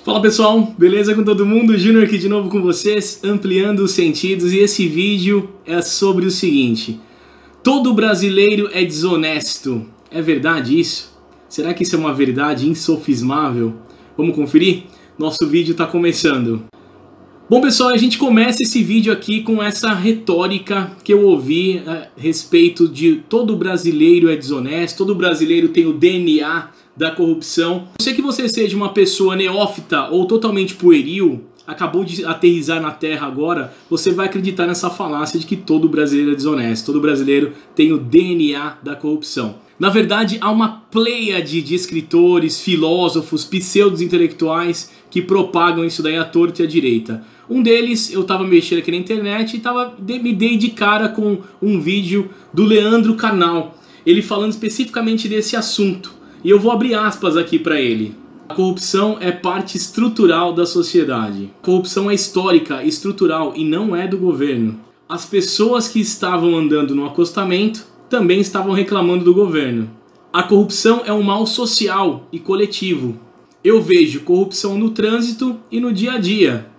Fala pessoal, beleza com todo mundo? Júnior aqui de novo com vocês, ampliando os sentidos, e esse vídeo é sobre o seguinte: todo brasileiro é desonesto. É verdade isso? Será que isso é uma verdade insofismável? Vamos conferir? Nosso vídeo está começando. Bom pessoal, a gente começa esse vídeo aqui com essa retórica que eu ouvi a respeito de todo brasileiro é desonesto, todo brasileiro tem o DNA da corrupção. Eu sei que você seja uma pessoa neófita ou totalmente pueril, acabou de aterrissar na terra agora, você vai acreditar nessa falácia de que todo brasileiro é desonesto, todo brasileiro tem o DNA da corrupção. Na verdade, há uma pleiade de escritores, filósofos, pseudos intelectuais que propagam isso daí à torta e à direita. Um deles, eu estava mexendo aqui na internet e me dei de cara com um vídeo do Leandro Carnal, ele falando especificamente desse assunto. E eu vou abrir aspas aqui para ele. A corrupção é parte estrutural da sociedade. A corrupção é histórica, estrutural e não é do governo. As pessoas que estavam andando no acostamento também estavam reclamando do governo. A corrupção é um mal social e coletivo. Eu vejo corrupção no trânsito e no dia a dia.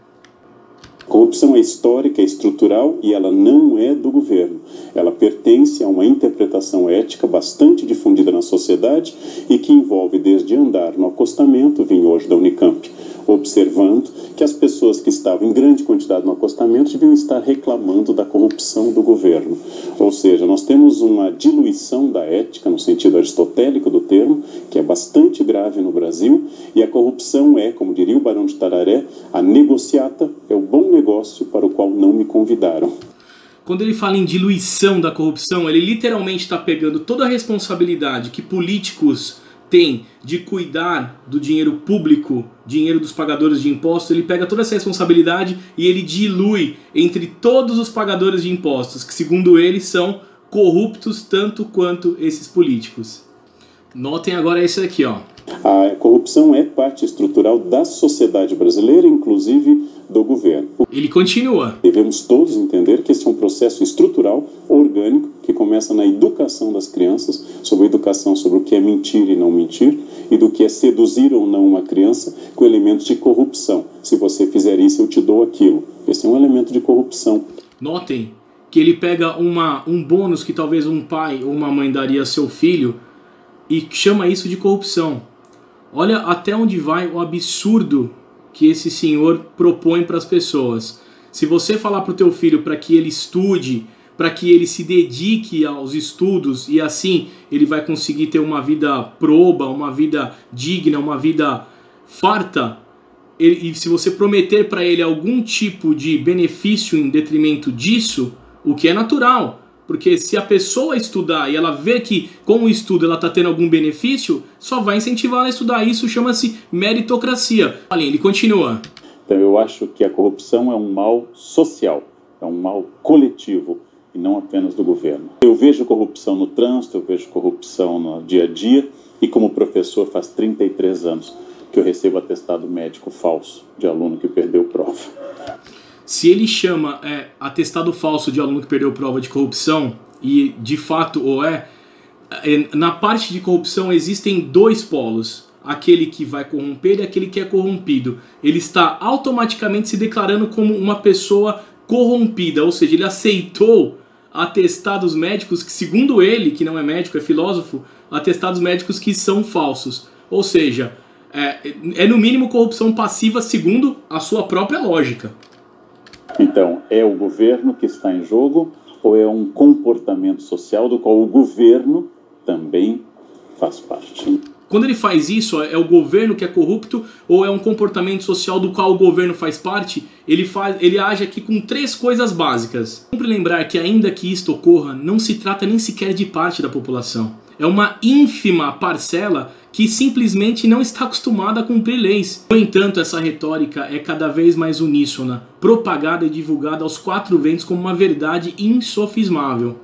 Corrupção é histórica, é estrutural e ela não é do governo. Ela pertence a uma interpretação ética bastante difundida na sociedade e que envolve desde andar no acostamento, vim hoje da Unicamp, observando que as pessoas que estavam em grande quantidade no acostamento deviam estar reclamando da corrupção do governo. Ou seja, nós temos uma diluição da ética, no sentido aristotélico do termo, que é bastante grave no Brasil, e a corrupção é, como diria o Barão de Tararé, a negociata, é o bom negócio para o qual não me convidaram. Quando ele fala em diluição da corrupção, ele literalmente está pegando toda a responsabilidade que políticos têm de cuidar do dinheiro público, dinheiro dos pagadores de impostos. Ele pega toda essa responsabilidade e ele dilui entre todos os pagadores de impostos, que segundo ele são corruptos tanto quanto esses políticos. Notem agora isso aqui, ó. A corrupção é parte estrutural da sociedade brasileira, inclusive do governo. Ele continua. Devemos todos entender que esse é um processo estrutural, orgânico, que começa na educação das crianças, sobre a educação sobre o que é mentir e não mentir, e do que é seduzir ou não uma criança com elementos de corrupção. Se você fizer isso, eu te dou aquilo. Esse é um elemento de corrupção. Notem que ele pega um bônus que talvez um pai ou uma mãe daria a seu filho e chama isso de corrupção. Olha até onde vai o absurdo que esse senhor propõe para as pessoas. Se você falar para o teu filho para que ele estude, para que ele se dedique aos estudos e assim ele vai conseguir ter uma vida proba, uma vida digna, uma vida farta, e se você prometer para ele algum tipo de benefício em detrimento disso, o que é natural, porque se a pessoa estudar e ela vê que com o estudo ela está tendo algum benefício, só vai incentivar ela a estudar. Isso chama-se meritocracia. Olha, ele continua. Então eu acho que a corrupção é um mal social, é um mal coletivo e não apenas do governo. Eu vejo corrupção no trânsito, eu vejo corrupção no dia a dia, e como professor faz 33 anos que eu recebo atestado médico falso de aluno que perdeu prova. Se ele chama atestado falso de aluno que perdeu prova de corrupção, e de fato na parte de corrupção existem dois polos. Aquele que vai corromper e aquele que é corrompido. Ele está automaticamente se declarando como uma pessoa corrompida, ou seja, ele aceitou atestados médicos que, segundo ele, que não é médico, é filósofo, atestados médicos que são falsos. Ou seja, é no mínimo corrupção passiva segundo a sua própria lógica. Então, é o governo que está em jogo ou é um comportamento social do qual o governo também faz parte? Quando ele faz isso, é o governo que é corrupto ou é um comportamento social do qual o governo faz parte? Ele age aqui com três coisas básicas. Sempre lembrar que ainda que isto ocorra, não se trata nem sequer de parte da população. É uma ínfima parcela que simplesmente não está acostumada a cumprir leis. No entanto, essa retórica é cada vez mais uníssona, propagada e divulgada aos quatro ventos como uma verdade insofismável.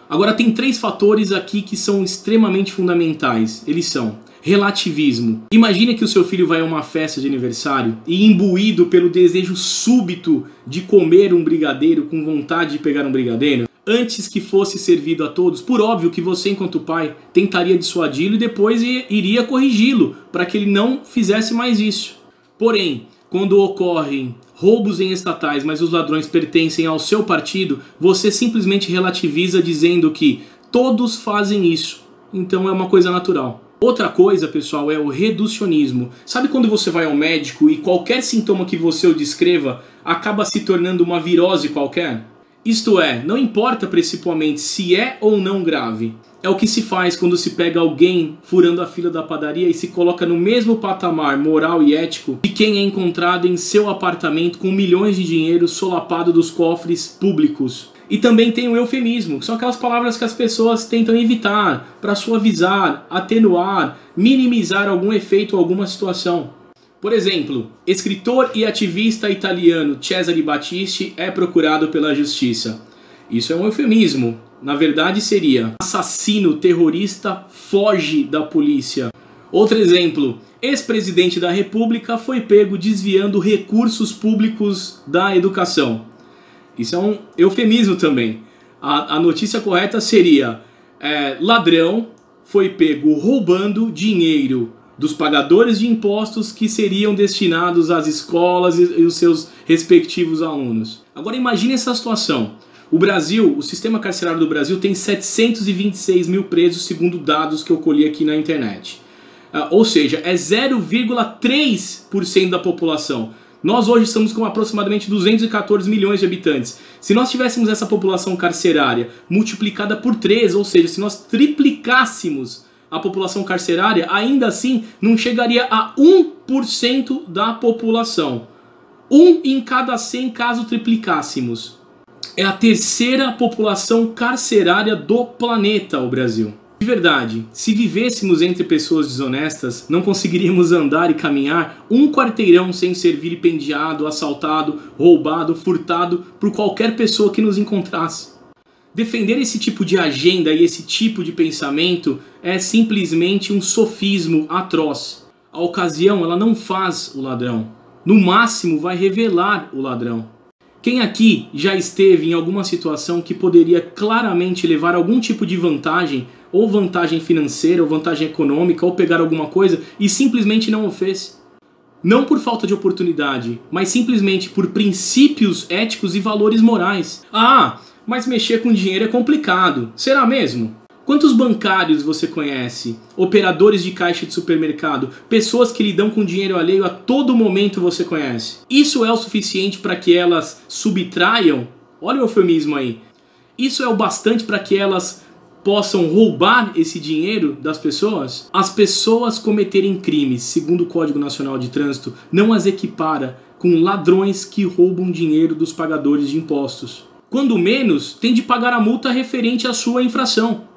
Agora tem três fatores aqui que são extremamente fundamentais. Eles são relativismo. Imagine que o seu filho vai a uma festa de aniversário e, imbuído pelo desejo súbito de comer um brigadeiro, com vontade de pegar um brigadeiro, antes que fosse servido a todos, por óbvio que você, enquanto pai, tentaria dissuadi-lo e depois iria corrigi-lo para que ele não fizesse mais isso. Porém, quando ocorrem roubos em estatais, mas os ladrões pertencem ao seu partido, você simplesmente relativiza dizendo que todos fazem isso. Então é uma coisa natural. Outra coisa, pessoal, é o reducionismo. Sabe quando você vai ao médico e qualquer sintoma que você o descreva acaba se tornando uma virose qualquer? Isto é, não importa principalmente se é ou não grave. É o que se faz quando se pega alguém furando a fila da padaria e se coloca no mesmo patamar moral e ético de quem é encontrado em seu apartamento com milhões de dinheiro solapado dos cofres públicos. E também tem o eufemismo, que são aquelas palavras que as pessoas tentam evitar para suavizar, atenuar, minimizar algum efeito ou alguma situação. Por exemplo, escritor e ativista italiano Cesare Battisti é procurado pela justiça. Isso é um eufemismo. Na verdade seria: assassino terrorista foge da polícia. Outro exemplo: ex-presidente da República foi pego desviando recursos públicos da educação. Isso é um eufemismo também. A notícia correta seria: ladrão foi pego roubando dinheiro dos pagadores de impostos que seriam destinados às escolas e os seus respectivos alunos. Agora imagine essa situação. O Brasil, o sistema carcerário do Brasil tem 726 mil presos, segundo dados que eu colhi aqui na internet. Ou seja, é 0,3% da população. Nós hoje estamos com aproximadamente 214 milhões de habitantes. Se nós tivéssemos essa população carcerária multiplicada por 3, ou seja, se nós triplicássemos a população carcerária, ainda assim não chegaria a 1% da população. 1 em cada 100 caso triplicássemos. É a terceira população carcerária do planeta, o Brasil. De verdade, se vivêssemos entre pessoas desonestas, não conseguiríamos andar e caminhar um quarteirão sem ser vilipendiado, assaltado, roubado, furtado por qualquer pessoa que nos encontrasse. Defender esse tipo de agenda e esse tipo de pensamento é simplesmente um sofismo atroz. A ocasião, ela não faz o ladrão. No máximo, vai revelar o ladrão. Quem aqui já esteve em alguma situação que poderia claramente levar algum tipo de vantagem, ou vantagem financeira, ou vantagem econômica, ou pegar alguma coisa e simplesmente não o fez? Não por falta de oportunidade, mas simplesmente por princípios éticos e valores morais. Ah, mas mexer com dinheiro é complicado. Será mesmo? Quantos bancários você conhece? Operadores de caixa de supermercado? Pessoas que lidam com dinheiro alheio a todo momento você conhece? Isso é o suficiente para que elas subtraiam? Olha o eufemismo aí. Isso é o bastante para que elas possam roubar esse dinheiro das pessoas? As pessoas cometerem crimes, segundo o Código Nacional de Trânsito, não as equipara com ladrões que roubam dinheiro dos pagadores de impostos. Quando menos, tem de pagar a multa referente à sua infração.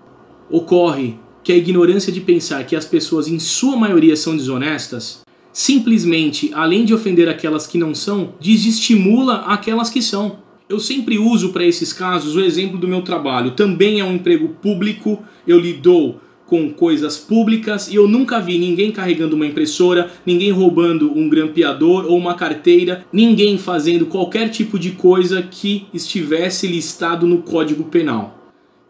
Ocorre que a ignorância de pensar que as pessoas em sua maioria são desonestas, simplesmente, além de ofender aquelas que não são, desestimula aquelas que são. Eu sempre uso para esses casos o exemplo do meu trabalho. Também é um emprego público, eu lido com coisas públicas e eu nunca vi ninguém carregando uma impressora, ninguém roubando um grampeador ou uma carteira, ninguém fazendo qualquer tipo de coisa que estivesse listado no Código Penal.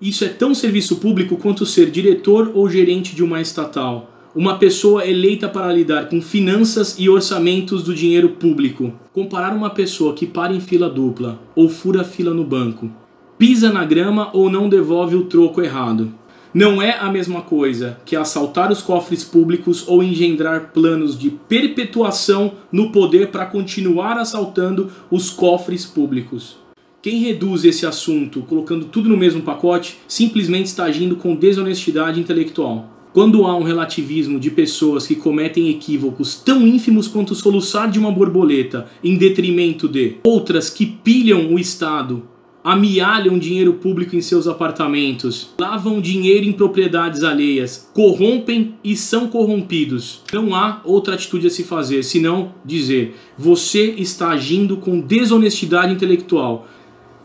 Isso é tão serviço público quanto ser diretor ou gerente de uma estatal. Uma pessoa eleita para lidar com finanças e orçamentos do dinheiro público. Comparar uma pessoa que para em fila dupla ou fura fila no banco, pisa na grama ou não devolve o troco errado, não é a mesma coisa que assaltar os cofres públicos ou engendrar planos de perpetuação no poder para continuar assaltando os cofres públicos. Quem reduz esse assunto colocando tudo no mesmo pacote simplesmente está agindo com desonestidade intelectual. Quando há um relativismo de pessoas que cometem equívocos tão ínfimos quanto o soluçar de uma borboleta em detrimento de outras que pilham o Estado, amealham dinheiro público em seus apartamentos, lavam dinheiro em propriedades alheias, corrompem e são corrompidos, não há outra atitude a se fazer senão dizer: você está agindo com desonestidade intelectual.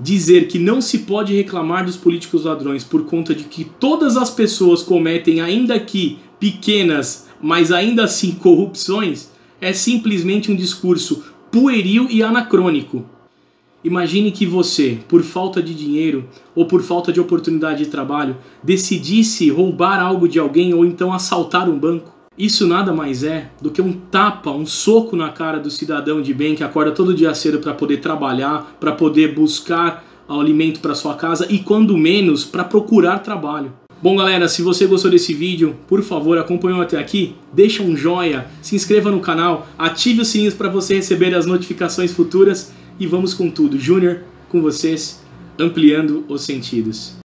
Dizer que não se pode reclamar dos políticos ladrões por conta de que todas as pessoas cometem, ainda que pequenas, mas ainda assim corrupções, é simplesmente um discurso pueril e anacrônico. Imagine que você, por falta de dinheiro ou por falta de oportunidade de trabalho, decidisse roubar algo de alguém ou então assaltar um banco. Isso nada mais é do que um tapa, um soco na cara do cidadão de bem que acorda todo dia cedo para poder trabalhar, para poder buscar alimento para sua casa e, quando menos, para procurar trabalho. Bom, galera, se você gostou desse vídeo, por favor, acompanhou até aqui, deixa um joinha, se inscreva no canal, ative os sininhos para você receber as notificações futuras e vamos com tudo. Júnior, com vocês, ampliando os sentidos.